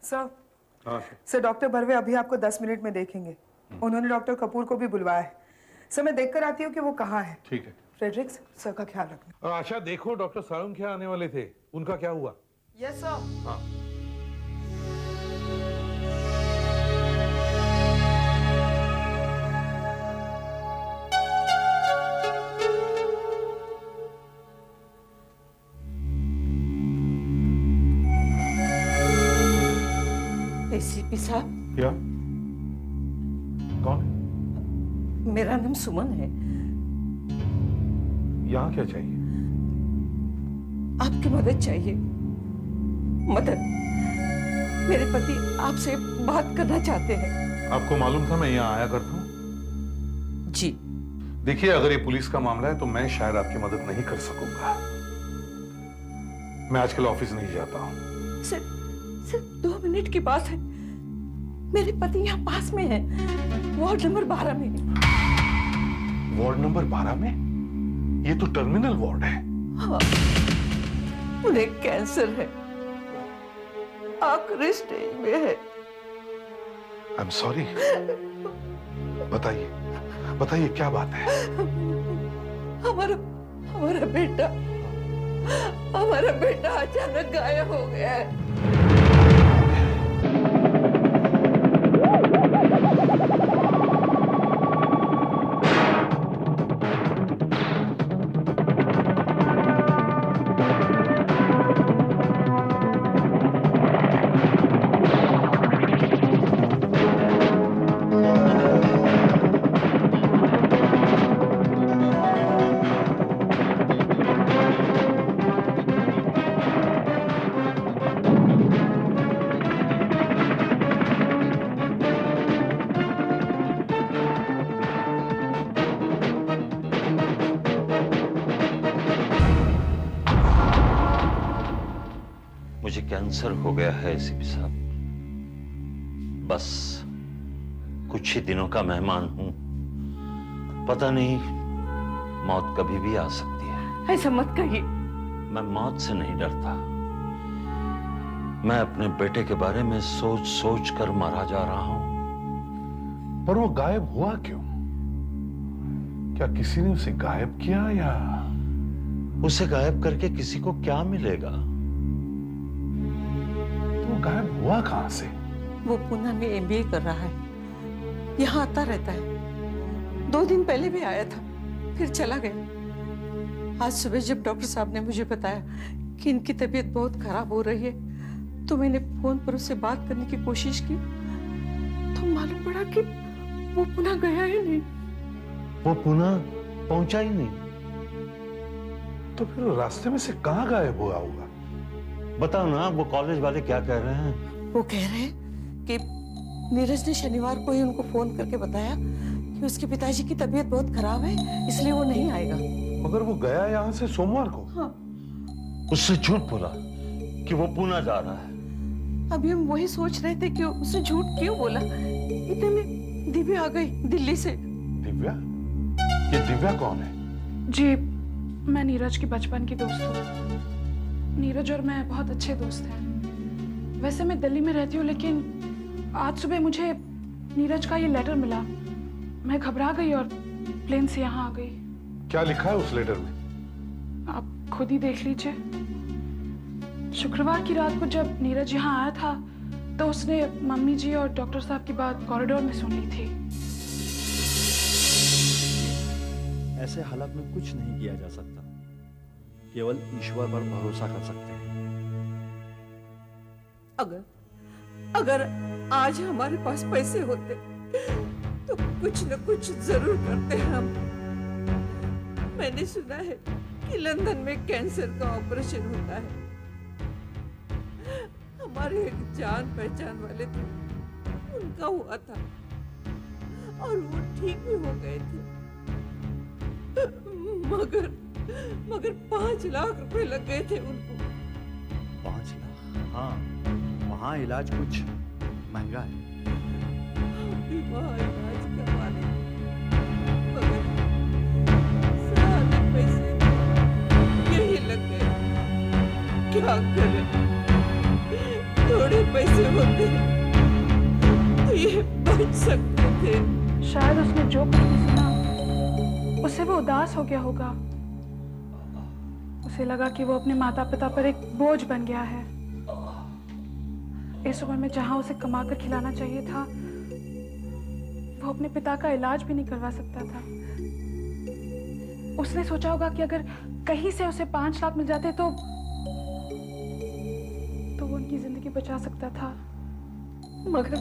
Sir हाँ sir, doctor भरवे अभी आपको 10 मिनट में देखेंगे। उन्होंने डॉक्टर कपूर को भी बुलवाया है। सर मैं देख कर आती हूँ कि वो कहाँ है। ठीक है। फ्रेडरिक्स, सर का ख्याल रखना। और आशा देखो, डॉक्टर साळुंखे आने वाले थे, उनका क्या हुआ? Yes sir. हाँ। एसीपी साहब, क्या? कौन है? मेरा नाम सुमन है। यहाँ क्या चाहिए? आपकी मदद चाहिए। मदद। मेरे पति आपसे बात करना चाहते हैं। आपको मालूम था मैं यहाँ आया करता हूँ? जी। देखिए, अगर ये पुलिस का मामला है तो मैं शायद आपकी मदद नहीं कर सकूंगा। मैं आजकल ऑफिस नहीं जाता हूँ। सिर्फ 2 मिनट की बात है। मेरे पति यहाँ पास में है, वार्ड नंबर 12 में। वार्ड नंबर 12 में? ये तो टर्मिनल वार्ड है। हाँ, उन्हें कैंसर है, आखिरी स्टेज में है। I am sorry. बताइए, बताइए क्या बात है? हमारा बेटा अचानक गायब हो गया है। मुझे कैंसर हो गया है एसीपी साहब। बस कुछ ही दिनों का मेहमान हूं। पता नहीं मौत कभी भी आ सकती है। ऐसा मत कहिए। मैं मौत से नहीं डरता। मैं अपने बेटे के बारे में सोच सोच कर मरा जा रहा हूं। पर वो गायब हुआ क्यों? क्या किसी ने उसे गायब किया या? उसे गायब करके किसी को क्या मिलेगा? वो गायब हुआ कहां से? वो पुणे में एमबीए कर रहा है। यहाँ आता रहता है। 2 दिन पहले भी आया था, फिर चला गया। आज सुबह जब डॉक्टर साहब ने मुझे बताया कि इनकी तबीयत बहुत खराब हो रही है, तो मैंने फोन पर उससे बात करने की कोशिश की, तो मालूम पड़ा कि वो पुणे गया ही नहीं। वो पुणे पहुंचा ही नहीं। तो फिर वो रास्ते में से कहां गायब हुआ होगा? बताओ ना, वो कॉलेज वाले क्या कह रहे हैं? वो कह रहे हैं कि नीरज ने शनिवार को ही उनको फोन करके बताया कि उसके पिताजी की तबीयत बहुत खराब है, इसलिए वो नहीं आएगा। मगर वो गया यहाँ से सोमवार को। हाँ। उससे झूठ बोला कि वो पुणे जा रहा है। अभी हम वही सोच रहे थे कि उसने झूठ क्यों बोला। इतने में दिव्या आ गई दिल्ली से। दिव्या? ये दिव्या कौन है? जी, मैं नीरज की बचपन की दोस्त हूँ। नीरज और मैं बहुत अच्छे दोस्त हैं। वैसे मैं दिल्ली में रहती हूँ, लेकिन आज सुबह मुझे नीरज का ये लेटर मिला। मैं घबरा गई और प्लेन से यहाँ आ गई। क्या लिखा है उस लेटर में? आप खुद ही देख लीजिए। शुक्रवार की रात को जब नीरज यहाँ आया था, तो उसने मम्मी जी और डॉक्टर साहब की बात कॉरिडोर में सुन ली थी। ऐसे हालात में कुछ नहीं किया जा सकता, केवल ईश्वर पर भरोसा कर सकते हैं। अगर आज हमारे पास पैसे होते तो कुछ न कुछ जरूर करते हम। मैंने सुना है कि लंदन में कैंसर का ऑपरेशन होता है। हमारे एक जान पहचान वाले थे, उनका हुआ था और वो ठीक भी हो गए थे। मगर 5 लाख रुपए लग गए थे उनको। 5 लाख? हाँ, वहाँ इलाज कुछ महंगा है। हम भी वहाँ इलाज करवा लें, मगर सारे पैसे यही लग गए। क्या करें? थोड़े पैसे होते तो ये बच सकते थे। शायद उसने जो कुछ भी सुना उससे वो उदास हो गया होगा। उसे लगा कि वो अपने माता पिता पर एक बोझ बन गया है। इस उम्र में जहां उसे कमा कर खिलाना चाहिए था, वो अपने पिता का इलाज भी नहीं करवा सकता था। उसने सोचा होगा कि अगर कहीं से उसे 5 लाख मिल जाते तो वो उनकी जिंदगी बचा सकता था। मगर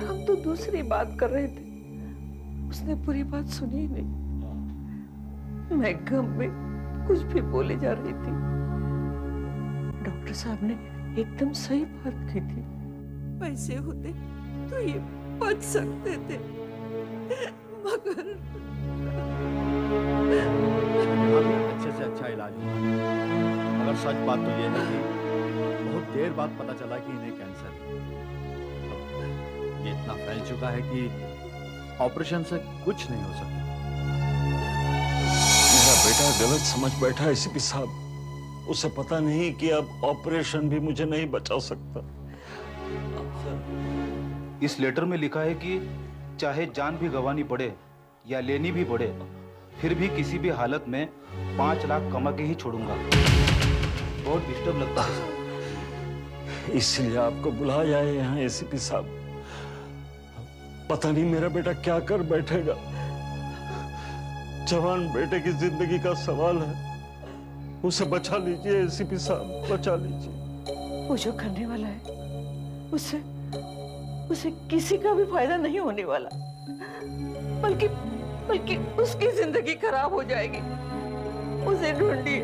हम तो दूसरी बात कर रहे थे, उसने पूरी बात सुनी ही नहीं। मैं गम में कुछ भी बोले जा रही थी। डॉक्टर साहब ने एकदम सही बात की थी। पैसे होते तो ये बच सकते थे, मगर अच्छे से अच्छा इलाज हुआ, मगर सच बात तो ये है कि बहुत देर बाद पता चला कि इन्हें कैंसर है। अब ये इतना फैल चुका है कि ऑपरेशन से कुछ नहीं हो सकता। मेरा बेटा गलत समझ बैठा है एसीपी साहब। उसे पता नहीं कि अब ऑपरेशन भी मुझे नहीं बचा सकता। इस लेटर में लिखा है कि चाहे जान भी गंवानी पड़े या लेनी भी पड़े, फिर भी किसी भी हालत में 5 लाख कमा के ही छोड़ूंगा। बहुत डिस्टर्ब लगता है। इसलिए आपको बुलाया है यहाँ एसीपी साहब। पता नहीं मेरा बेटा क्या कर बैठेगा। जवान बेटे की जिंदगी का सवाल है। उसे बचा लीजिए एसीपी साहब, बचा लीजिए। वो जो करने वाला है उसे किसी का भी फायदा नहीं होने वाला, बल्कि उसकी जिंदगी खराब हो जाएगी। उसे ढूंढिए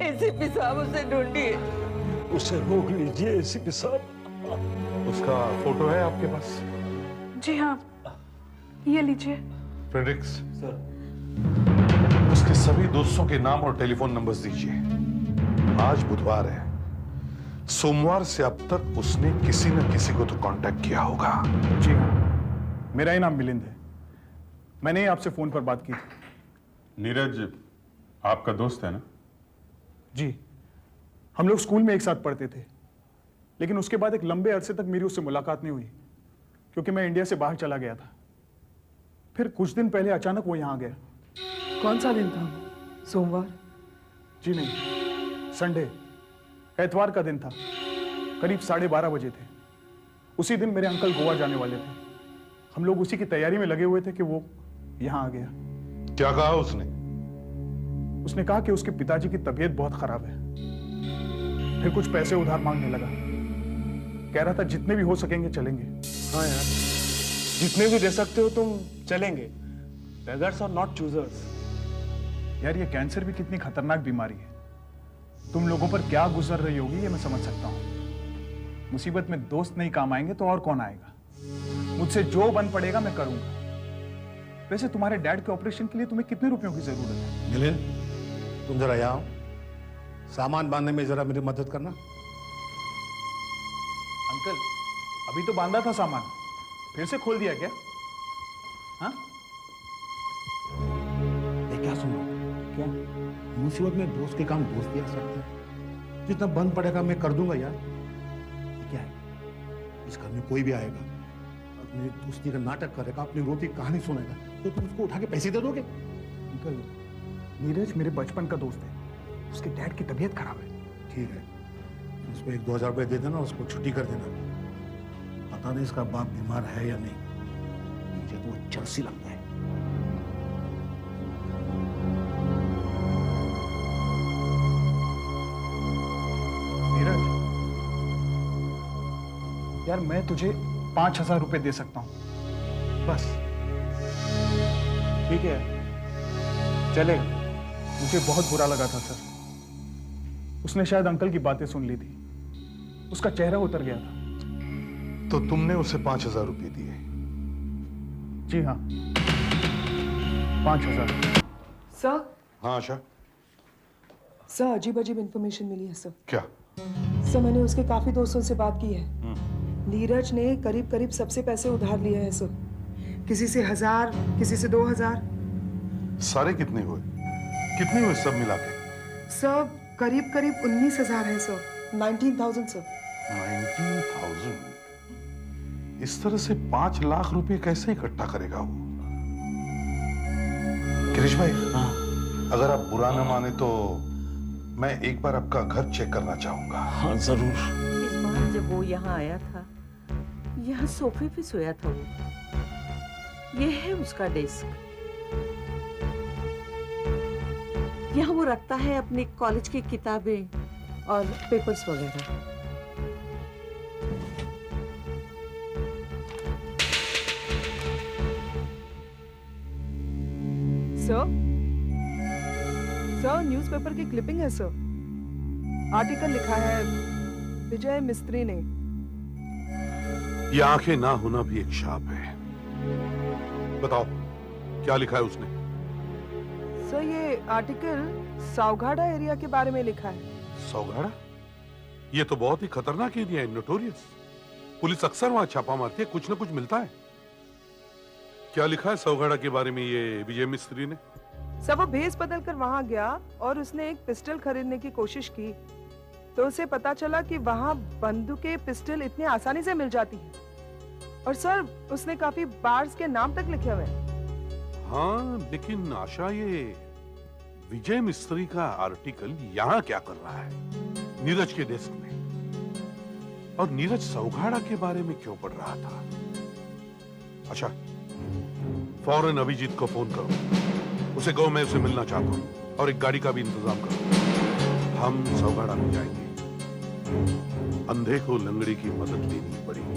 एसीपी साहब, उसे ढूंढिए। उसे रोक लीजिए एसीपी साहब। उसका फोटो है आपके पास? जी हाँ, ये लीजिए। फ्रेडरिक्स सर, उसके सभी दोस्तों के नाम और टेलीफोन नंबर्स दीजिए। आज बुधवार है, सोमवार से अब तक उसने किसी न किसी को तो कांटेक्ट किया होगा। जी हाँ, मेरा ही नाम मिलिंद है। मैंने ही आपसे फोन पर बात की थी। नीरज आपका दोस्त है ना? जी, हम लोग स्कूल में एक साथ पढ़ते थे, लेकिन उसके बाद एक लंबे अरसे तक मेरी उससे मुलाकात नहीं हुई, क्योंकि मैं इंडिया से बाहर चला गया था। फिर कुछ दिन पहले अचानक वो यहाँ आ गया। कौन सा दिन था? सोमवार? जी नहीं, संडे, एतवार का दिन था। करीब 12:30 बजे थे। उसी दिन मेरे अंकल गोवा जाने वाले थे। हम लोग उसी की तैयारी में लगे हुए थे कि वो यहाँ आ गया। क्या कहा उसने? उसने कहा कि उसके पिताजी की तबीयत बहुत खराब है। फिर कुछ पैसे उधार मांगने लगा। कह रहा था जितने भी हो सकेंगे चलेंगे। हाँ यार, जितने भी दे सकते हो तुम चलेंगे। बेगर्स और नॉट चूजर्स। यार, ये कैंसर भी कितनी खतरनाक बीमारी है। तुम लोगों पर क्या गुजर रही होगी ये मैं समझ सकता हूँ। मुसीबत में दोस्त नहीं काम आएंगे तो और कौन आएगा। मुझसे जो बन पड़ेगा मैं करूंगा। वैसे तुम्हारे डैड के ऑपरेशन के लिए तुम्हें कितने रुपयों की जरूरत है? मिलिंद, तुम जरा यहाँ आओ। सामान बांधने में जरा मेरी मदद करना। अंकल, अभी तो बांधा था सामान, फिर से खोल दिया क्या? हाँ? ये क्या सुन रहा हूँ? क्या मुसीबत में दोस्त के काम दोस्त ही आ सकते हैं। जितना बंद पड़ेगा मैं कर दूंगा यार। ये क्या है? इस घर में कोई भी आएगा, अपनी दोस्ती का नाटक करेगा, अपनी रोती कहानी सुनेगा, तो तुम उसको उठा के पैसे दे दोगे? अंकल, नीरज मेरे बचपन का दोस्त है। उसके डैड की तबीयत खराब है। ठीक है, उसको 1-2 हजार रुपये दे देना, उसको छुट्टी कर देना। पता नहीं इसका बाप बीमार है या नहीं, मुझे तो वो चर्सी लगता है। नीरज, यार मैं तुझे 5,000 रुपए दे सकता हूं, बस। ठीक है, चलेगा। मुझे बहुत बुरा लगा था सर। उसने शायद अंकल की बातें सुन ली थी। उसका चेहरा उतर गया था। तो तुमने उसे 5,000 रुपये दिए? जी हाँ, 5,000। सर, हाँ आशा, सर अजीब अजीब इंफॉर्मेशन मिली है सर। क्या? सर, मैंने उसके काफी दोस्तों से बात की है। नीरज ने करीब करीब सबसे पैसे उधार लिए हैं सर। किसी से 1,000, किसी से 2,000। सारे कितने हुए? कितने हुए सब मिला के? सर करीब करीब 19,000 है सर। 19,000 सर। 19,000 इस तरह से 5 लाख रुपए कैसे इकट्ठा करेगा वो? गिरीश भाई, अगर आप बुरा न माने तो मैं एक बार आपका घर चेक करना चाहूंगा। हाँ जरूर। इस बार जब वो यहाँ आया था, यहाँ सोफे पे सोया था वो। ये है उसका डेस्क। यहाँ वो रखता है अपनी कॉलेज की किताबें और पेपर्स वगैरह। सर न्यूज़पेपर की क्लिपिंग है सर। आर्टिकल लिखा है विजय मिस्त्री ने। ये आंखें ना होना भी एक शाप है। बताओ क्या लिखा है उसने? सर ये आर्टिकल सावघाड़ा एरिया के बारे में लिखा है। सौगाड़ा? ये तो बहुत ही खतरनाक एरिया है, नोटोरियस। पुलिस अक्सर वहां छापा मारती है, कुछ ना कुछ मिलता है। क्या लिखा है सौगाड़ा के बारे में ये विजय मिस्त्री ने? सर वो भेस बदल कर वहां गया और उसने एक पिस्टल खरीदने की कोशिश की, तो उसे पता चला कि वहां बंदूकें पिस्टल इतनी आसानी से मिल जाती है। और सर उसने काफी बार्स के नाम तक लिखे हुए हैं। हाँ, लेकिन आशा, ये विजय मिस्त्री का आर्टिकल यहाँ क्या कर रहा है? नीरज के डेस्क में। और नीरज सौगाड़ा के बारे में क्यों पढ़ रहा था? अच्छा, फौरन अभिजीत को फोन करो, उसे कहो मैं उसे मिलना चाहता हूँ, और एक गाड़ी का भी इंतजाम करो। हम सौगाड़ा में जाएंगे। अंधे को लंगड़े की मदद लेनी पड़ेगी।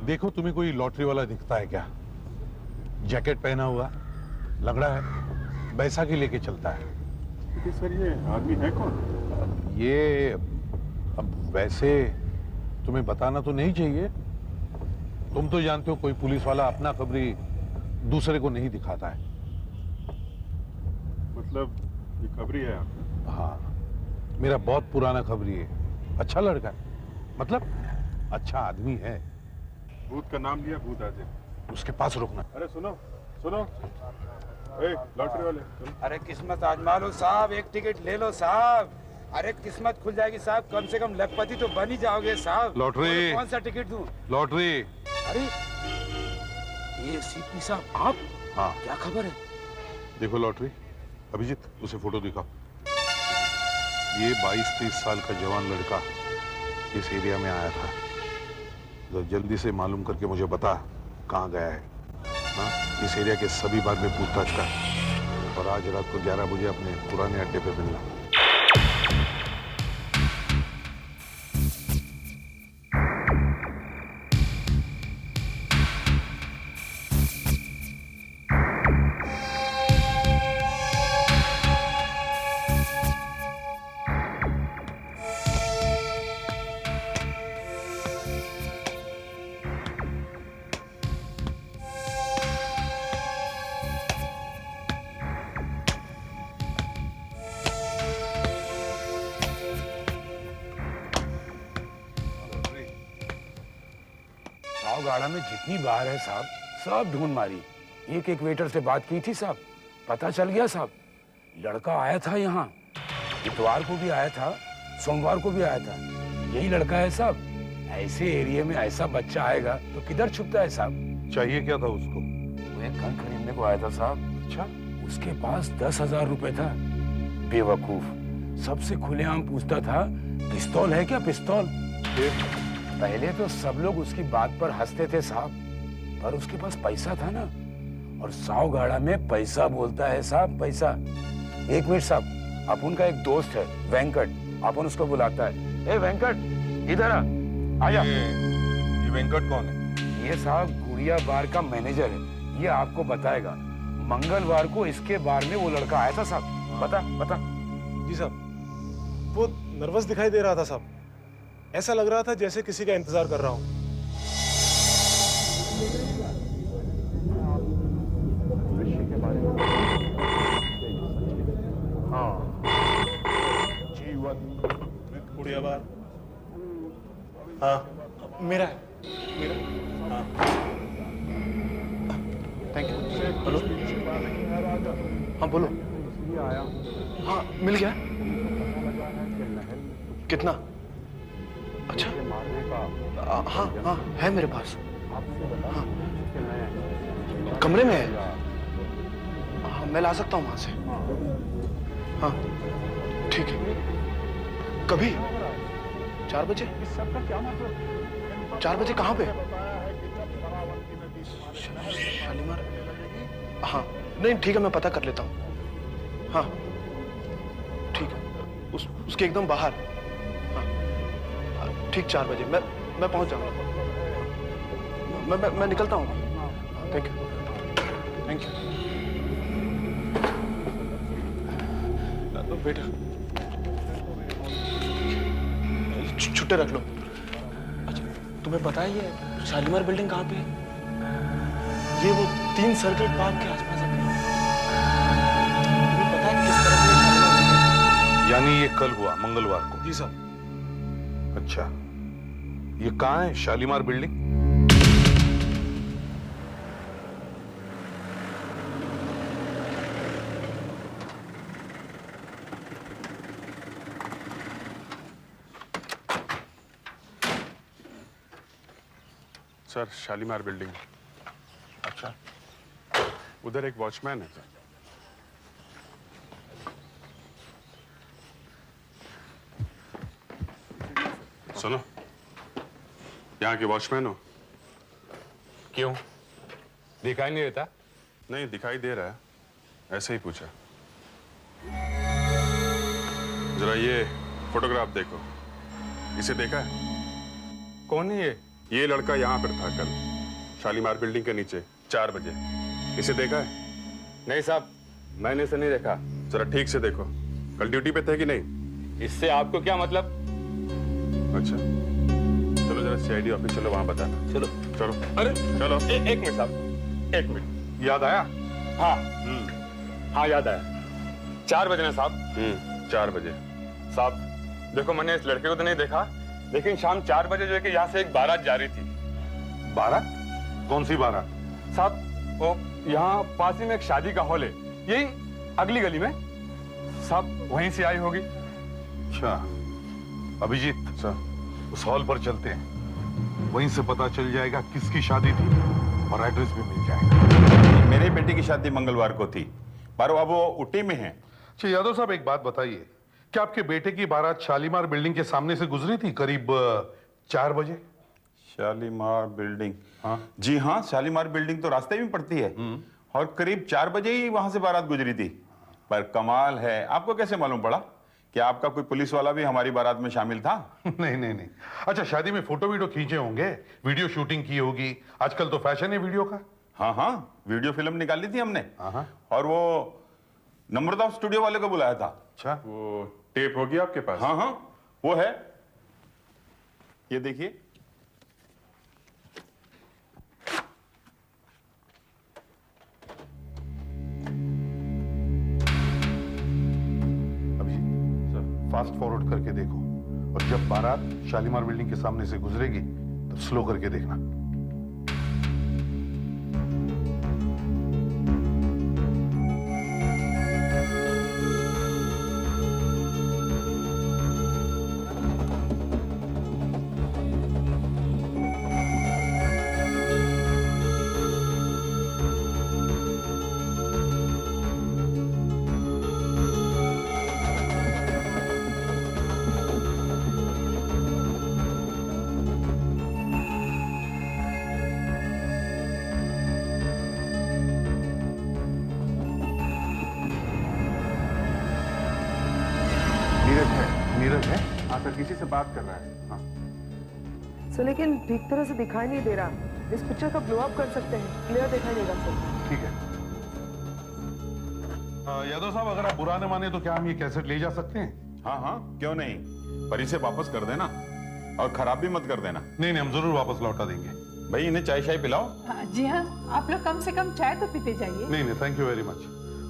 देखो तुम्हें कोई लॉटरी वाला दिखता है क्या? जैकेट पहना हुआ, लंगड़ा है, बैसाखी लेके चलता है। सर ये आदमी है कौन? ये अब वैसे तुम्हें बताना तो नहीं चाहिए। तुम तो जानते हो कोई पुलिस वाला अपना खबरी दूसरे को नहीं दिखाता है। मतलब ये खबरी है आपका? हाँ, मेरा बहुत पुराना खबरी है। अच्छा लड़का है, मतलब अच्छा आदमी है। भूत का नाम लिया, भूत आ जाए। उसके पास रुकना। अरे सुनो सुनो, ए लॉटरी वाले सुनो। अरे किस्मत आजमा लो साहब, एक टिकट ले लो साहब। अरे किस्मत खुल जाएगी साहब, कम से कम लखपति तो बन ही जाओगे साहब। लॉटरी। कौन सा टिकट दूं? लॉटरी। अरे ये सीपी साहब आप? हाँ, क्या खबर है? देखो लॉटरी। अभिजीत, उसे फोटो दिखाओ। ये 22-23 साल का जवान लड़का इस एरिया में आया था। तो जल्दी से मालूम करके मुझे बता कहाँ गया है। हाँ, इस एरिया के सभी बार में पूछताछ कर, और आज रात को 11 बजे अपने पुराने अड्डे पे मिलना। गाड़ा में जितनी बार है साहब, सब ढूंढ मारी। एक एक वेटर से बात की थी साहब, पता चल गया साहब। लड़का आया था यहाँ, इतवार को भी आया था, सोमवार को भी आया था। यही लड़का है साहब। ऐसे एरिया में ऐसा बच्चा आएगा तो किधर छुपता है साहब? चाहिए क्या था उसको? वो एक गन खरीदने को आया था साहब। अच्छा, उसके पास 10,000 रुपए था। बेवकूफ, सबसे खुलेआम पूछता था पिस्तौल है क्या, पिस्तौल? पहले तो सब लोग उसकी बात पर हंसते थे साहब, पर उसके पास पैसा था ना, और सावगाड़ा में पैसा बोलता है साहब, पैसा। एक मिनट साहब, अपन का एक दोस्त है वेंकट, अपन उसको बुलाता है। ए वेंकट, इधर आ जा। ये वेंकट कौन है? ये साहब गुड़िया बार का मैनेजर है, ये आपको बताएगा। मंगलवार को इसके बार में वो लड़का आया था साहब। बता बता। जी साहब, वो नर्वस दिखाई दे रहा था साहब। ऐसा लग रहा था जैसे किसी का इंतजार कर रहा हूं। हाँ, जीवन गुड़िया बार। हाँ, मेरा है, मेरा। हाँ, थैंक यू। हेलो, हाँ बोलो। हाँ, मिल गया। कितना? अच्छा, हाँ हाँ है मेरे पास। हाँ, कमरे में है। हाँ, मैं ला सकता हूँ वहां से। हाँ ठीक है। कभी 4 बजे? 4 बजे कहाँ पे? शालीमार? हाँ नहीं ठीक है, मैं पता कर लेता हूँ। हाँ ठीक है, उसके एकदम बाहर। हाँ ठीक 4 बजे मैं पहुंच जाऊंगा। मैं निकलता हूँ। Thank you. Thank you. बेटा छुट्टे रख लो। अच्छा तुम्हें पता है ये शालीमार बिल्डिंग कहाँ पे है? ये वो 3 सर्कल पार्क के आसपास है। तुम्हें पता है किस तरह से शालीमार बिल्डिंग? यानी ये कल हुआ मंगलवार को? जी साहब। अच्छा, ये कहाँ है Shalimar building? Sir Shalimar building. अच्छा, उधर एक वॉचमैन है सर। सुनो, यहाँ के वॉचमैन हो? क्यों? दिखाई नहीं देता? नहीं दिखाई दे रहा है, ऐसे ही पूछा। जरा ये फोटोग्राफ देखो, इसे देखा है? कौन है ये? ये लड़का यहाँ पर था कल शालीमार बिल्डिंग के नीचे 4 बजे। इसे देखा है? नहीं साहब, मैंने इसे नहीं देखा। जरा ठीक से देखो, कल ड्यूटी पे थे कि नहीं? इससे आपको क्या मतलब? अच्छा चलो जरा सीआईडी ऑफिस चलो, वहां बताना। चलो चलो। अरे चलो। एक मिनट साहब, 1 मिनट। याद आया? हाँ हाँ याद आया। 4 बजे ना साहब? 4 बजे। साहब देखो, मैंने इस लड़के को तो नहीं देखा, लेकिन शाम 4 बजे जो है कि यहाँ से एक बारात जा रही थी। बारात? कौन सी बारात? साहब वो यहाँ पास ही में एक शादी का हॉल है, यही अगली गली में। साहब वहीं से आई होगी। अच्छा अभिजीत सर, उस हॉल पर चलते हैं, वहीं से पता चल जाएगा किसकी शादी थी और एड्रेस भी मिल जाएगा। मेरी बेटी की शादी मंगलवार को थी, पर अब वो उटी में है। अच्छा यादव साहब, एक बात बताइए, क्या आपके बेटे की बारात शालीमार बिल्डिंग के सामने से गुजरी थी करीब 4 बजे? शालीमार बिल्डिंग? हाँ जी हाँ, शालीमार बिल्डिंग तो रास्ते में पड़ती है और करीब 4 बजे ही वहां से बारात गुजरी थी। पर कमाल है, आपको कैसे मालूम पड़ा? क्या आपका कोई पुलिस वाला भी हमारी बारात में शामिल था? नहीं नहीं नहीं। अच्छा, शादी में फोटो वीडियो खींचे होंगे, वीडियो शूटिंग की होगी, आजकल तो फैशन है वीडियो का। हाँ हाँ, वीडियो फिल्म निकाली थी हमने। हाँ। और वो नम्रता स्टूडियो वाले को बुलाया था। अच्छा, वो टेप होगी आपके पास? हाँ हाँ वो है, ये देखिए। अभिजीत सर, फास्ट फॉरवर्ड करके देखो, और जब बारात शालीमार बिल्डिंग के सामने से गुजरेगी तब स्लो करके देखना। नीरज है? हाँ सर, किसी से बात कर रहा है। हाँ सर लेकिन ठीक तरह से दिखाई नहीं दे रहा। इस पिक्चर का ब्लो अप कर सकते हैं, क्लियर दिखाई देगा सर। ठीक है। यादव साहब, अगर आप बुरा न माने तो क्या हम ये कैसेट ले जा सकते हैं? हाँ हाँ क्यों नहीं, पर इसे वापस कर देना और खराब भी मत कर देना। नहीं नहीं, हम जरूर वापस लौटा देंगे। भाई इन्हें चाय शाय पिलाओ। जी हाँ, आप लोग कम से कम चाय तो पीते जाइए। नहीं नहीं, थैंक यू वेरी मच।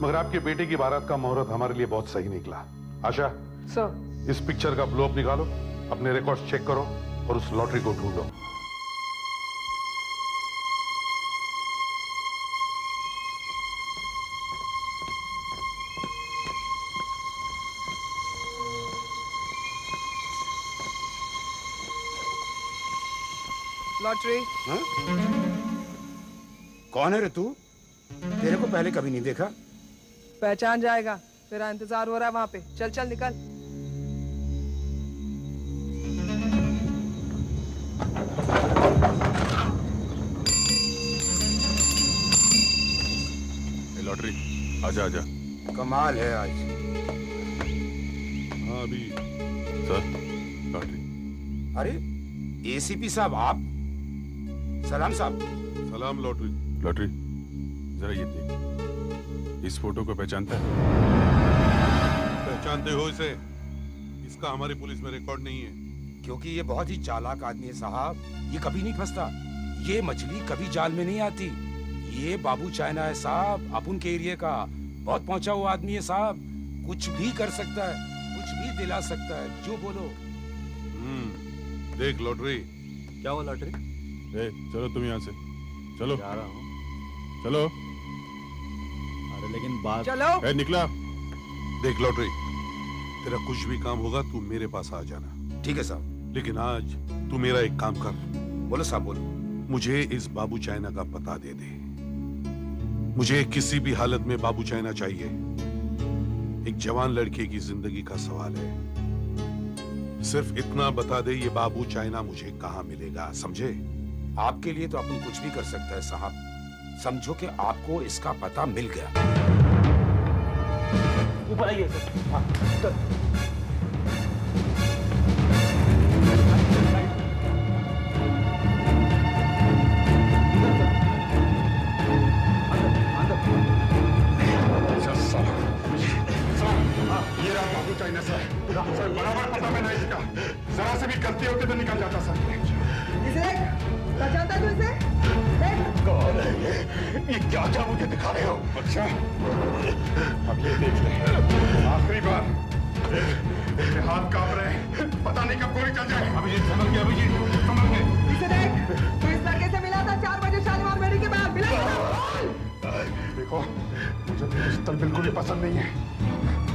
मगर आपके बेटे की बारात का मुहूर्त हमारे लिए बहुत सही निकला। आशा सर इस पिक्चर का ब्लो अप निकालो, अपने रिकॉर्ड्स चेक करो और उस लॉटरी को ढूंढो। लॉटरी। हाँ? कौन है रे तू? तेरे को पहले कभी नहीं देखा। पहचान जाएगा, तेरा इंतजार हो रहा है वहां पे। चल चल निकल। लॉटरी, आजा आजा। कमाल है आज। हाँ अभी सर, लॉटरी। अरे एसीपी साहब आप? सलाम साहब। सलाम लॉटरी। लॉटरी, जरा ये देख, इस फोटो को पहचानता है? पहचानते हो इसे? इसका हमारी पुलिस में रिकॉर्ड नहीं है। क्योंकि ये बहुत ही चालाक आदमी है साहब। ये कभी नहीं फंसता। ये मछली कभी जाल में नहीं आती। ये बाबू चाइना है साहब, अपन के एरिया का। बहुत पहुंचा हुआ आदमी है साहब। कुछ भी कर सकता है, कुछ भी दिला सकता है, जो बोलो। देख लॉटरी। क्या हुआ लॉटरी? चलो तुम यहाँ से चलो। जा रहा हूँ। चलो। अरे लेकिन बात। चलो। निकला। देख लॉटरी, तेरा कुछ भी काम होगा तू मेरे पास आ जाना। ठीक है साहब। लेकिन आज तू मेरा एक काम कर। बोलो साहब बोलो। मुझे इस बाबू चाइना का पता दे दे। मुझे किसी भी हालत में बाबू चाइना चाहिए। एक जवान लड़के की जिंदगी का सवाल है। सिर्फ इतना बता दे, ये बाबू चाइना मुझे कहाँ मिलेगा, समझे? आपके लिए तो अपन कुछ भी कर सकता है साहब। समझो कि आपको इसका पता मिल गया। ऊपर आइए सर। ये रहा बाबू चाइना सर। सर बराबर पता मैंने इसका। जरा से भी गलती होती तो निकल जाता सर। इसे पहचानता है तू इसे? देख। कौन है ये क्या क्या मुझे दिखा रहे हो? अच्छा, अब ये देख ले, आखिरी बार। मेरे हाथ कांप रहे हैं, पता नहीं कब गोली चल जाए। अभिजीत संभल के, अभिजीत संभल के। इसे देख, तू इस लड़के से मिला था 4 बजे शालीमार बेड़ी के बाद। मिला था? देखो, मुझे पिस्तौल बिल्कुल भी पसंद नहीं है।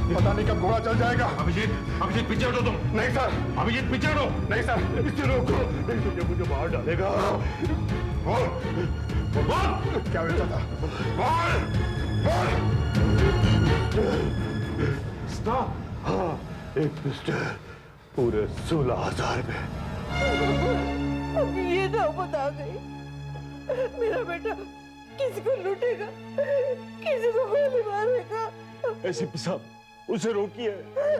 पता नहीं कब घोड़ा चल जाएगा। अभिजीत, अभिजीत पीछे हटो तुम। नहीं सर, अभिजीत पीछे हटो। नहीं सर, इसे रोको, नहीं तो मुझे बाहर डालेगा। बोल, बोल, क्या बेचा था? बोल, बोल। हाँ, एक पिस्टल पूरे 16,000 में। अब ये नौबत आ गई। मेरा बेटा किसी को लूटेगा, किसी को गोली मारेगा। एसीपी साहब, उसे रोकिए,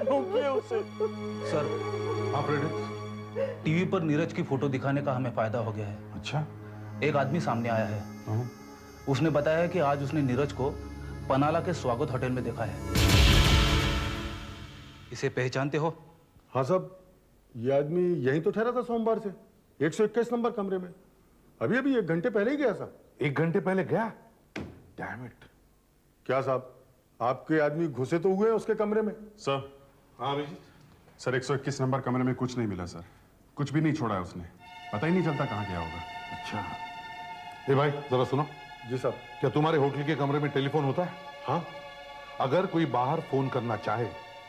रोकिए उसे। सर, आप रेडी? टीवी पर नीरज की फोटो दिखाने का हमें फायदा हो गया है। अच्छा। एक आदमी सामने आया है। उसने बताया कि आज उसने नीरज को पनाला के स्वागत होटल में देखा है। इसे पहचानते हो? हाँ साहब, ये आदमी यहीं तो ठहरा था सोमवार से 121 नंबर कमरे में। अभी अभी 1 घंटे पहले ही गया साहब। 1 घंटे पहले गया? Damn it. क्या साहब, आपके आदमी घुसे तो हुए उसके कमरे में? सर। हाँ अभिजीत। सर 121 नंबर कमरे में कुछ नहीं मिला सर। कुछ भी नहीं छोड़ा है उसने। पता ही नहीं चलता कहाँ गया होगा। अच्छा। ए भाई, जरा सुनो। जी साहब। क्या तुम्हारे होटल के कमरे में टेलीफोन होता है? हाँ। अगर कोई बाहर फोन करना चाहे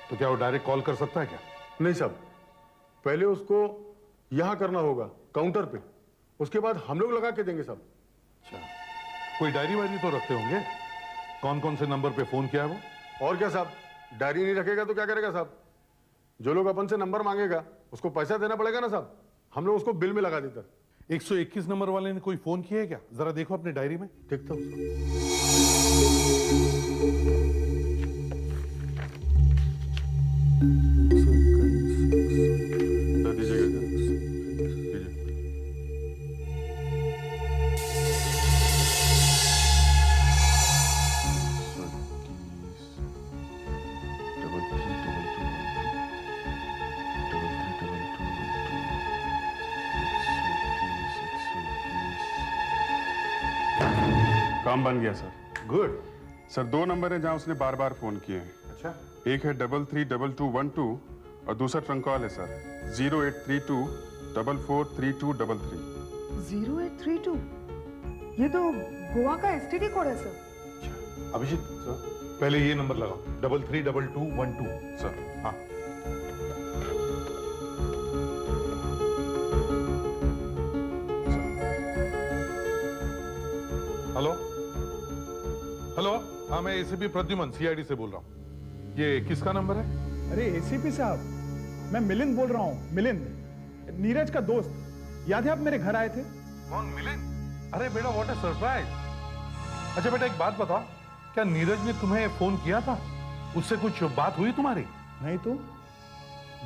तो क्या वो डायरेक्ट कॉल कर सकता है क्या? नहीं साहब, पहले उसको यहां करना होगा काउंटर पे, उसके बाद हम लोग लगा के देंगे साहब। अच्छा, कोई डायरी वायरी तो रखते होंगे? कौन कौन से नंबर पे फोन किया है वो? और क्या साहब, डायरी नहीं रखेगा तो क्या करेगा साहब? जो लोग अपन से नंबर मांगेगा उसको पैसा देना पड़ेगा ना साहब। हम लोग उसको बिल में लगा देता। 121 नंबर वाले ने कोई फोन किया है क्या? जरा देखो अपने डायरी में। ठीक था काम बन गया सर। गुड। सर 2 नंबर है जहां उसने बार बार फोन किए हैं। अच्छा। एक है 332212 और दूसरा ट्रंक कॉल है सर 0832 443233। 0832? ये तो गोवा का एसटीडी कोड है सर। अभिजीत सर, पहले ये नंबर लगाओ 332212। सर। हाँ। हाँ, मैं एसीपी प्रद्युमन सीआईडी से बोल रहा हूँ। ये किसका नंबर है? अरे एसीपी साहब, मैं मिलिंद बोल रहा हूँ। मिलिंद, नीरज का दोस्त। याद है आप मेरे घर आए थे? कौन, मिलिंद? अरे बेटा, व्हाट अ सरप्राइज। अच्छा बेटा, एक बात बताओ, क्या नीरज ने तुम्हें फोन किया था? उससे कुछ बात हुई तुम्हारी? नहीं तो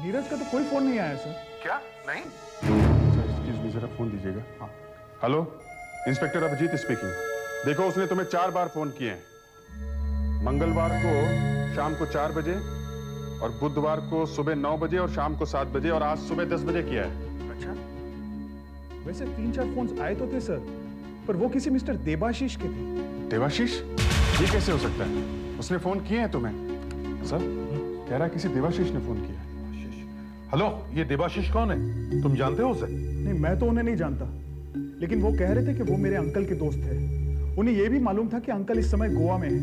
नीरज का तो कोई फोन नहीं आया सर। क्या? नहीं? एक्सक्यूज मी, जरा फोन दीजिएगा। हाँ, हेलो, इंस्पेक्टर अभिजीत स्पीकिंग। देखो, उसने तुम्हें 4 बार फोन किए हैं। मंगलवार को शाम को 4 बजे और बुधवार को सुबह 9 बजे और शाम को 7 बजे और आज सुबह 10 बजे किया है। अच्छा, वैसे 3-4 फोन्स आए तो थे सर, पर वो किसी मिस्टर देबाशीष के थे। देवाशीष? ये कैसे हो सकता है? उसने फोन किए हैं तुम्हें? सर कह रहा है किसी देवाशीष ने फोन किया है। हेलो, ये देबाशीष कौन है? तुम जानते हो उसे? नहीं, मैं तो उन्हें नहीं जानता, लेकिन वो कह रहे थे कि वो मेरे अंकल के दोस्त है। उन्हें यह भी मालूम था कि अंकल इस समय गोवा में हैं।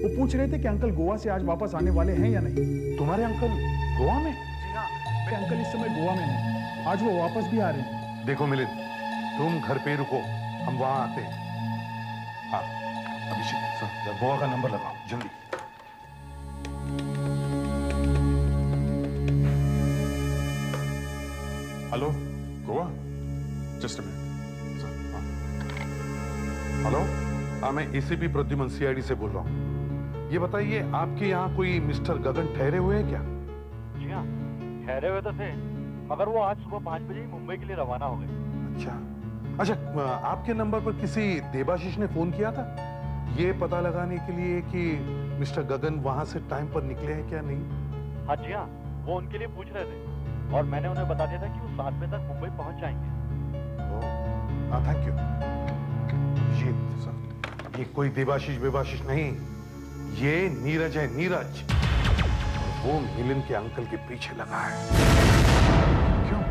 वो पूछ रहे थे कि अंकल गोवा से आज वापस आने वाले हैं या नहीं। तुम्हारे अंकल गोवा में? जी हाँ, मेरे अंकल इस समय गोवा में हैं। आज वो वापस भी आ रहे हैं। देखो मिलिंद, तुम घर पे रुको, हम वहां आते हैं। हाँ, अभिषेक सर, गोवा का नंबर लगाओ जल्दी। Hello, Goa? Just a minute sir. Hello, हाँ, मैं एसीपी प्रद्युमन सीआईडी से बोल रहा हूँ। ये बताइए, आपके यहाँ कोई मिस्टर गगन ठहरे हुए हैं क्या? जी हाँ, ठहरे हुए तो थे, मगर वो आज सुबह 5 बजे ही मुंबई के लिए रवाना हो गए। अच्छा, आपके नंबर पर किसी देबाशीष ने फोन किया था ये पता लगाने के लिए कि मिस्टर गगन वहां से टाइम पर निकले हैं क्या नहीं? हाँ जी हाँ, वो उनके लिए पूछ रहे थे और मैंने उन्हें बता दिया था कि वो 7 बजे तक मुंबई पहुंच जाएंगे। हाँ, थैंक यू। ये सर, ये कोई देबाशीष बेबाशीष नहीं, ये नीरज है, नीरज। वो मिलिंद के अंकल के पीछे लगा है। क्यों?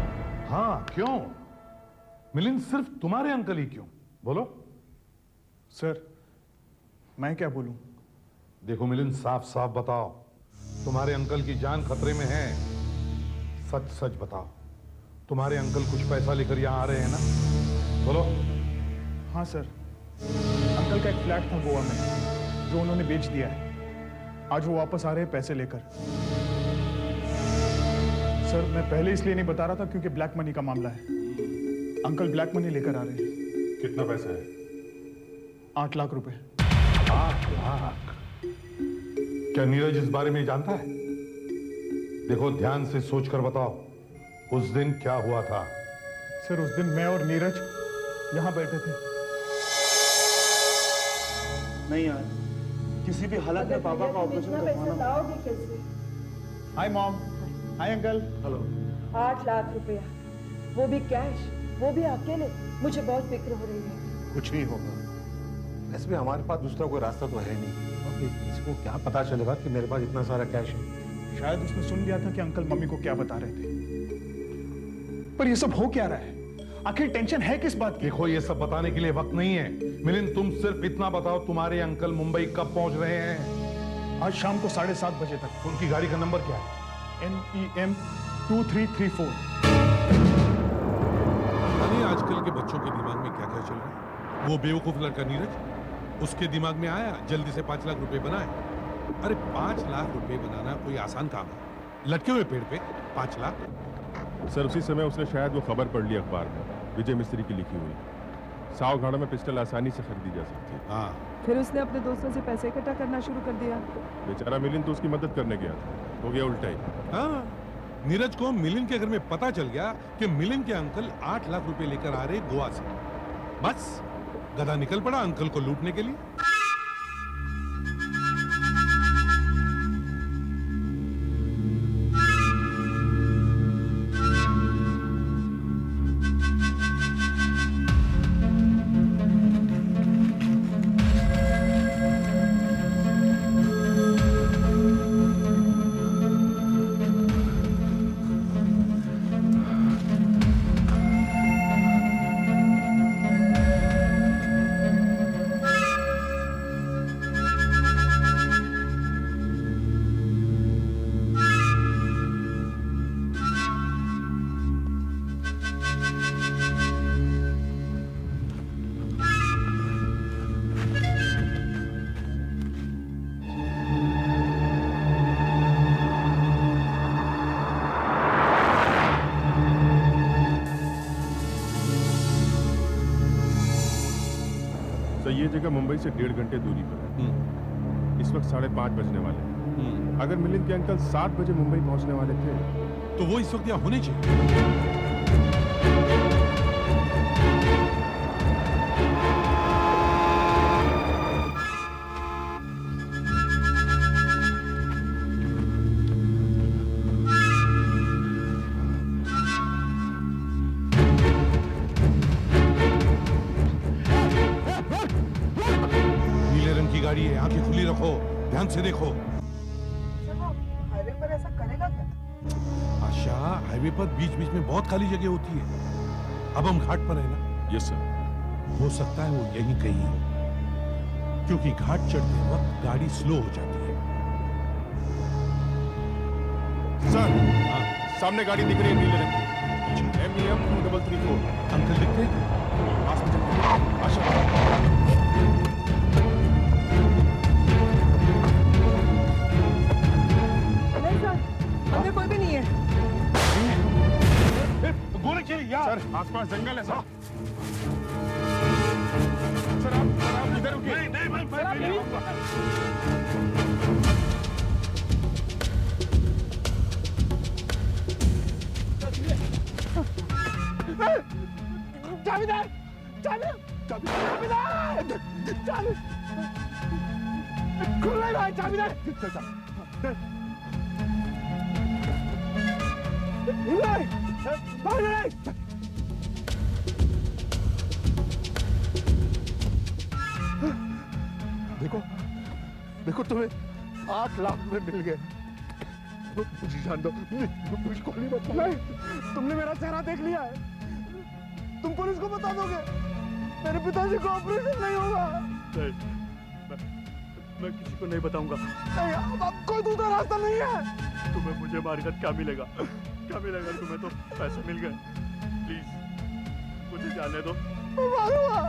हाँ, क्यों? मिलिंद सिर्फ तुम्हारे अंकल ही क्यों? बोलो। सर, मैं क्या बोलूं? देखो मिलिंद, साफ साफ बताओ, तुम्हारे अंकल की जान खतरे में है। सच सच बताओ, तुम्हारे अंकल कुछ पैसा लेकर यहाँ आ रहे हैं ना? बोलो। हाँ सर, अंकल का एक फ्लैट था गोवा में जो उन्होंने बेच दिया है। आज वो वापस आ रहे हैं पैसे लेकर। सर, मैं पहले इसलिए नहीं बता रहा था क्योंकि ब्लैक मनी का मामला है। अंकल ब्लैक मनी लेकर आ रहे हैं। कितना पैसा है? 8 लाख रुपए। 8 लाख? क्या नीरज इस बारे में जानता है? देखो, ध्यान से सोचकर बताओ, उस दिन क्या हुआ था? सर, उस दिन मैं और नीरज यहां बैठे थे। नहीं यार, किसी भी हालत में पापा का ऑपरेशन करवाना। Hi mom. Hi uncle. Hello. 8 lakh रुपया, वो भी कैश, वो भी अकेले। मुझे बहुत फिक्र हो रही है। कुछ नहीं होगा। वैसे भी हमारे पास दूसरा कोई रास्ता तो है नहीं। अभी इसको क्या पता चलेगा कि मेरे पास इतना सारा कैश है? शायद उसने सुन लिया था कि अंकल मम्मी को क्या बता रहे थे। पर ये सब हो क्या रहा है? आखिर टेंशन है किस बात की? देखो, ये सब बताने के लिए वक्त नहीं है मिलिंद। तुम सिर्फ इतना बताओ, तुम्हारे अंकल मुंबई कब पहुंच रहे हैं? आज शाम को 7:30 बजे तक। उनकी गाड़ी का नंबर क्या है? NEM 2334। आजकल के बच्चों के दिमाग में क्या क्या चल रहा है? वो बेवकूफ लड़का नीरज, उसके दिमाग में आया जल्दी से 5 लाख रुपए बनाए। अरे 5 लाख रुपए बनाना कोई आसान काम है? लटके हुए पेड़ पे 5 लाख? सर, उसी समय उसने शायद वो खबर पढ़ ली अखबार में, विजय मिस्त्री की लिखी हुई। सावघाड़ा में पिस्टल आसानी से खरीदी जा सकती है। हाँ, फिर उसने अपने दोस्तों से पैसे इकट्ठा करना शुरू कर दिया। बेचारा मिलिंद तो उसकी मदद करने गया था, हो गया उल्टा ही। हाँ, नीरज को मिलिंद के घर में पता चल गया कि मिलिंद के अंकल 8 लाख रुपए लेकर आ रहे गोवा से। बस गधा निकल पड़ा अंकल को लूटने के लिए। सर ये जगह मुंबई से 1.5 घंटे दूरी पर है। इस वक्त 5:30 बजने वाले हैं। अगर मिलिंद के अंकल 7 बजे मुंबई पहुंचने वाले थे तो वो इस वक्त यहाँ होने चाहिए। नीले रंग की गाड़ी है, आंखें खुली रखो, ध्यान से देखो। सर वो हाईवे पर ऐसा करेगा क्या? आशा, हाईवे पर बीच बीच में बहुत खाली जगह होती है। अब हम घाट पर है ना? Yes sir. हो सकता है वो यहीं कहीं हो, क्योंकि घाट चढ़ते वक्त गाड़ी स्लो हो जाती है। सर सामने गाड़ी दिख रही है नीले रंग की। MEM 2334। अंकल दिखते हैं? पास में चलते हैं। आशा नहीं सर, अंदर कोई भी नहीं है। गोली चली यार। सर आसपास जंगल है सर। सर आप इधर रुकिए। नहीं मैं जावेदार खुल रहा है जावेदार। देखो देखो तुम्हें 8 लाख रुपए मिल गए। मुझे जान दो, मुझको नहीं बता। नहीं, तुमने मेरा चेहरा देख लिया है। तुम पुलिस को बता दोगे मेरे पिताजी को ऑपरेशन नहीं होगा। नहीं, मैं किसी को नहीं बताऊंगा। नहीं, अब कोई दूसरा रास्ता नहीं है। तुम्हें मुझे मारकर क्या मिलेगा? क्या मिलेगा तुम्हें? तो पैसे मिल गए। प्लीज मुझे जाने दो। मारूंगा।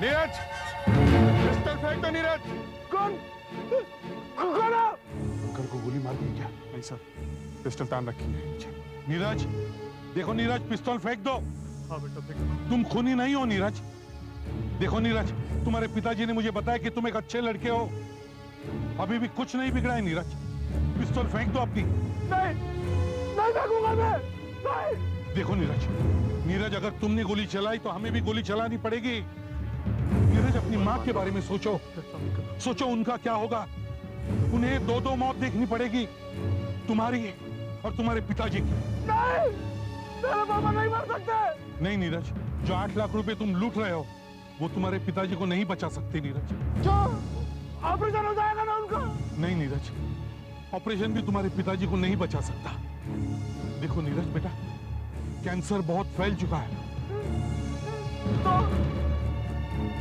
नीरज, पिस्टल फेंक दो नीरज। कौन? कौन? अंकल को गोली मार दी क्या? नहीं सर, पिस्टल तान रखी है। नीरज, देखो नीरज, पिस्तौल फेंक दो। हाँ बेटा फेंक। तुम खूनी नहीं हो नीरज। देखो नीरज, तुम्हारे पिताजी ने मुझे बताया कि तुम एक अच्छे लड़के हो। अभी भी कुछ नहीं बिगड़ा है नीरज। पिस्तौल फेंक दो अपनी। नहीं, नहीं फेंकूंगा मैं। नहीं। देखो नीरज, नीरज अगर तुमने गोली चलाई तो हमें भी गोली चलानी पड़ेगी। नीरज, अपनी माँ के बारे में सोचो। सोचो उनका क्या होगा। उन्हें 2-2 मौत देखनी पड़ेगी, तुम्हारी और तुम्हारे पिताजी की। नहीं, मेरे पापा नहीं मर सकते। नहीं नीरज, जो 8 लाख रुपए तुम लूट रहे हो वो तुम्हारे पिताजी को नहीं बचा सकते नीरज। क्यों? ऑपरेशन हो जाएगा ना उनका। नहीं नीरज, ऑपरेशन भी तुम्हारे पिताजी को नहीं बचा सकता। देखो नीरज बेटा, कैंसर बहुत फैल चुका है।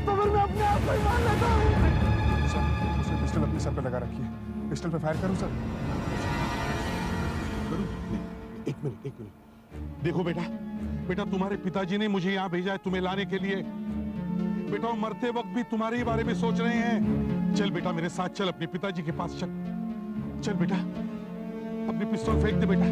तो फिर मैं अपने आप को ही मार लेता हूँ। सर, उसने पिस्टल अपने सर पे लगा रखी है। पिस्टल पे फायर करूं सर? करूं? एक मिनट। देखो बेटा, तुम्हारे पिताजी ने मुझे यहाँ भेजा है तुम्हें लाने के लिए। बेटा वो मरते वक्त भी तुम्हारे ही बारे में सोच रहे हैं। चल बेटा मेरे साथ चल, अपने पिताजी के पास चल। चल बेटा, अपनी पिस्तौल फेंक दे बेटा।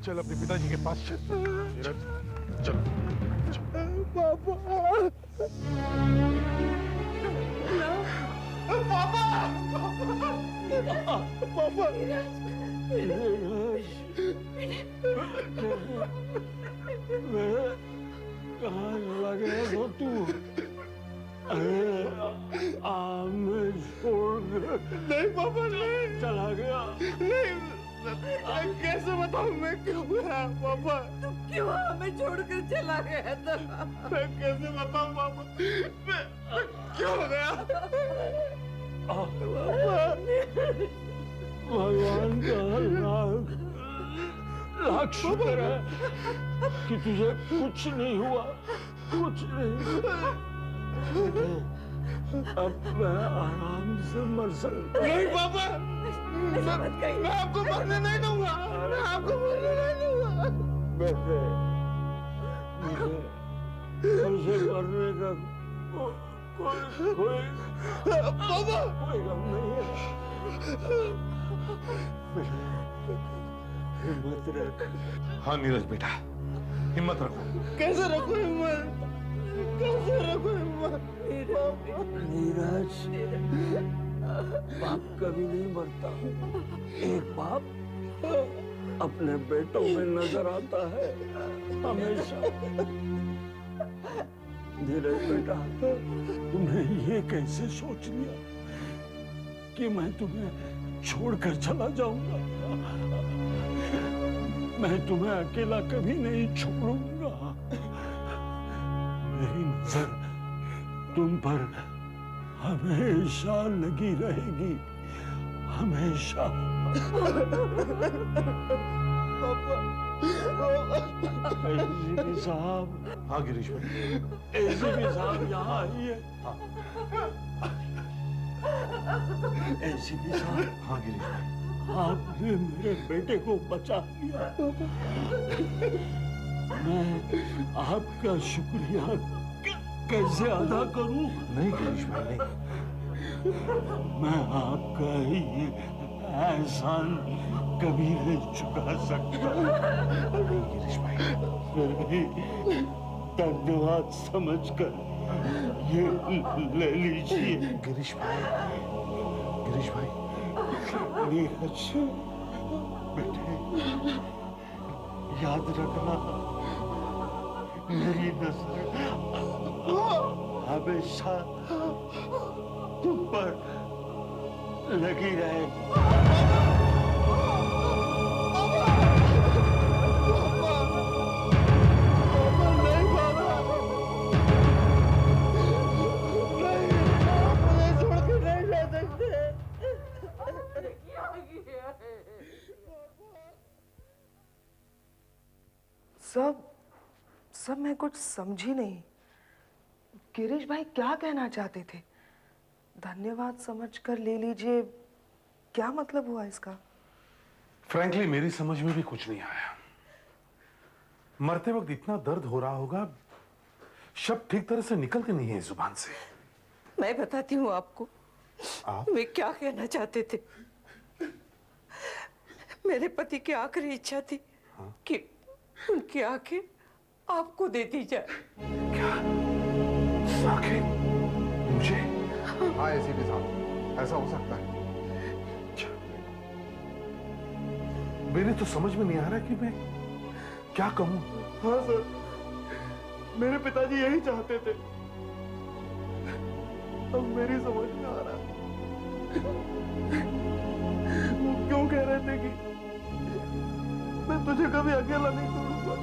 चल अपने पिताजी के पास चल। चल। पापा। पापा। पापा। कहाँ चला गया तो तू? अरे हमें छोड़ नहीं पापा नहीं। चला गया। नहीं, मैं कैसे बताऊं मैं क्यों गया पापा? तुम क्यों हमें छोड़कर चला गया था? मैं कैसे बताऊं पापा? मैं क्यों गया? भगवान का लाख शुक्र है कि तुझे कुछ नहीं हुआ। कुछ नहीं। अब मैं आराम से मर सकता। नहीं पापा, मैं आपको मरने नहीं दूंगा। मैं आपको मरने नहीं दूंगा। मुझे उसे मरने का कोई गम नहीं है। हिम्मत रख। हाँ नीरज बेटा, हिम्मत रखो। कैसे रखो हिम्मत? कैसे रखो हिम्मत? नीरज, बाप कभी नहीं मरता। एक बाप अपने बेटों में नजर आता है हमेशा। नीरज बेटा, तुमने ये कैसे सोच लिया कि मैं तुम्हें छोड़कर चला जाऊंगा? मैं तुम्हें अकेला कभी नहीं छोड़ूंगा। मेरी नजर तुम पर हमेशा लगी रहेगी, हमेशा। एसीपी साहब। हाँ गिरीश भाई। एसीपी साहब यहाँ आइए। एसीपी साहब। हाँ गिरीश भाई। आपने मेरे बेटे को बचा लिया। मैं आपका शुक्रिया कैसे अदा करूं? नहीं गिरीश भाई नहीं। मैं आपका ही एहसान कभी नहीं चुका सकता। नहीं गिरीश भाई। फिर भी धन्यवाद समझकर ये ले लीजिए। गिरीश भाई, गिरीश भाई। नीरज बेटे, याद रखना, मेरी नजर हमेशा तुम पर लगी रहे। सब मैं कुछ समझी नहीं। गिरीश भाई क्या कहना चाहते थे? धन्यवाद समझकर ले लीजिए, क्या मतलब हुआ इसका? फ्रैंकली मेरी समझ में भी कुछ नहीं आया। मरते वक्त इतना दर्द हो रहा होगा, शब्द ठीक तरह से निकलते नहीं है जुबान से। मैं बताती हूँ आपको। आप? वे क्या कहना चाहते थे। मेरे पति की आखिरी इच्छा थी कि उनकी आंखें आपको दे दी जाए। क्या? आंखें मुझे? हाँ एसीपी साहब, ऐसा हो सकता है। मेरे तो समझ में नहीं आ रहा कि मैं क्या कहूं। हाँ सर, मेरे पिताजी यही चाहते थे। अब मेरी समझ में आ रहा है। वो क्यों कह रहे थे कि मैं तुझे कभी अकेला नहीं छोड़ूंगा,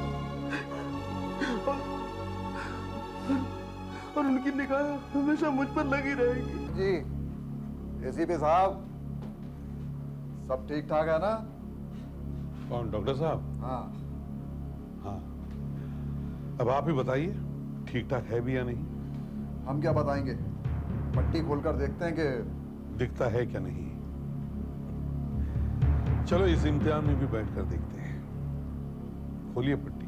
और उनकी निगाह हमेशा मुझ पर लगी रहेगी। जी एसीपी साहब, सब ठीक ठाक है ना? कौन, डॉक्टर साहब? हाँ। हाँ, अब आप ही बताइए, ठीक ठाक है भी या नहीं? हम क्या बताएंगे, पट्टी खोलकर देखते हैं कि दिखता है क्या नहीं। चलो इस इम्तिहान में भी बैठकर देखते हैं। खोलिए पट्टी।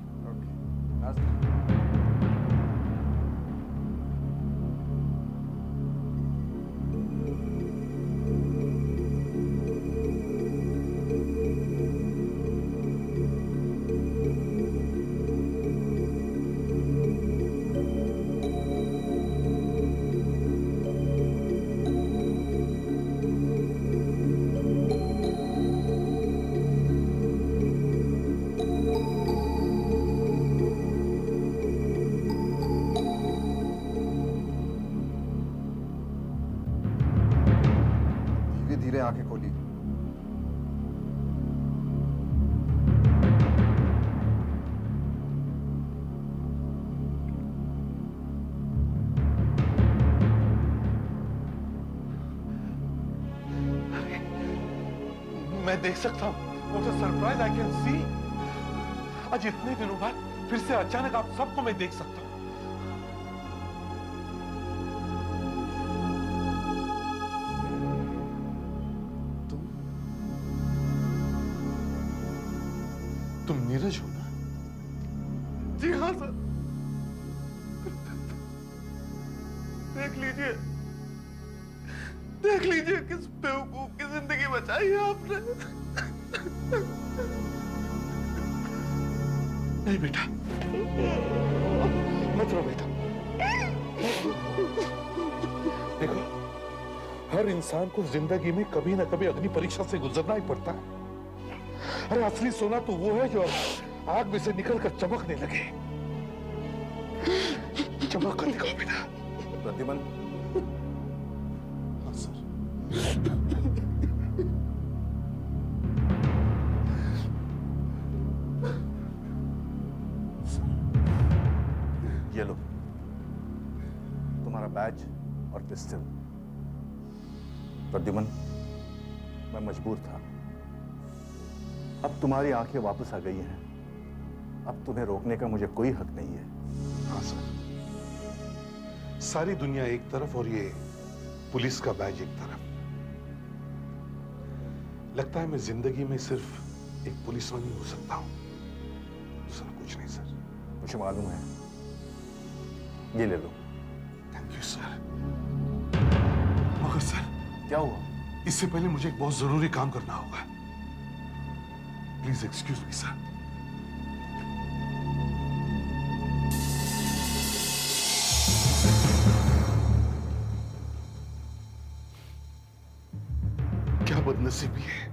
धीरे आंखें खोली। मैं देख सकता हूं। What a surprise I can see। आज इतने दिनों बाद फिर से अचानक आप सबको मैं देख सकता हूं। तुम नीरज हो ना? जी हाँ सर, देख लीजिए किस बेवकूफ की जिंदगी बचाई है आपने। नहीं बेटा, मत रो बेटा। देखो, हर इंसान को जिंदगी में कभी ना कभी अग्नि परीक्षा से गुजरना ही पड़ता है। अरे असली सोना तो वो है जो आग में से निकलकर चमकने लगे। चमक कर दिखाओ बेटा। प्रद्युमन, हाँ सर। ये लो तुम्हारा बैज और पिस्टल। प्रद्युमन, मैं मजबूर था। अब तुम्हारी आंखें वापस आ गई हैं। अब तुम्हें रोकने का मुझे कोई हक नहीं है। हाँ सर। सारी दुनिया एक तरफ और ये पुलिस का बैज एक तरफ। लगता है मैं जिंदगी में सिर्फ एक पुलिसवान ही हो सकता हूं, दूसरा कुछ नहीं सर। मुझे मालूम है। ये ले लो। Thank you sir. मगर सर, क्या हुआ? इससे पहले मुझे एक बहुत जरूरी काम करना होगा। Please excuse me sir. क्या बदनसीबी है,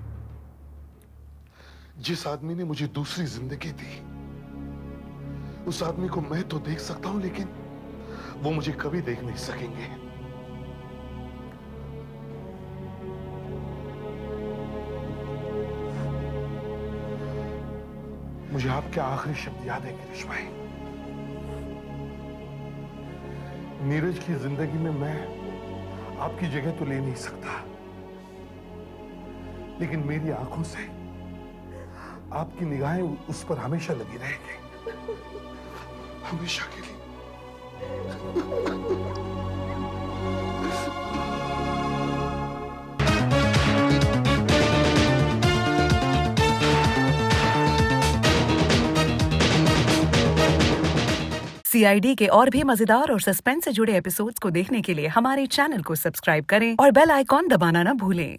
जिस आदमी ने मुझे दूसरी जिंदगी दी, उस आदमी को मैं तो देख सकता हूं, लेकिन वो मुझे कभी देख नहीं सकेंगे। मुझे आपके आखिरी शब्द याद है गिरीश भाई। नीरज की जिंदगी में मैं आपकी जगह तो ले नहीं सकता, लेकिन मेरी आंखों से आपकी निगाहें उस पर हमेशा लगी रहेंगी, हमेशा के लिए। CID के और भी मजेदार और सस्पेंस से जुड़े एपिसोड्स को देखने के लिए हमारे चैनल को सब्सक्राइब करें और बेल आइकॉन दबाना न भूलें।